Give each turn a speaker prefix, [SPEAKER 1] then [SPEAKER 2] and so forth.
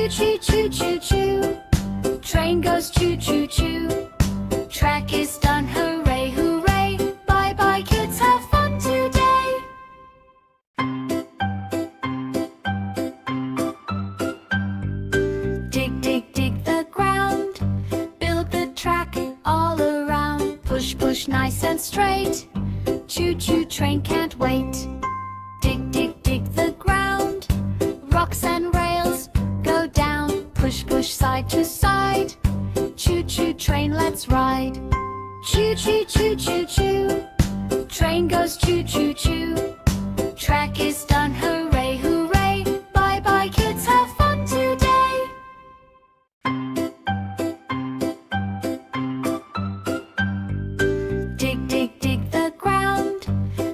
[SPEAKER 1] choo choo choo choo. Train goes choo choo choo. Track is done, hooray hooray. Bye bye kids, have fun today. Dig dig dig the ground. Build the track all around. Push push nice and straight. Choo choo train can't wait. Dig dig dig the ground. Rocks and rails go down. Push push side to side. Choo choo train, let's ride. Choo choo choo choo choo. Train goes choo choo choo. Track is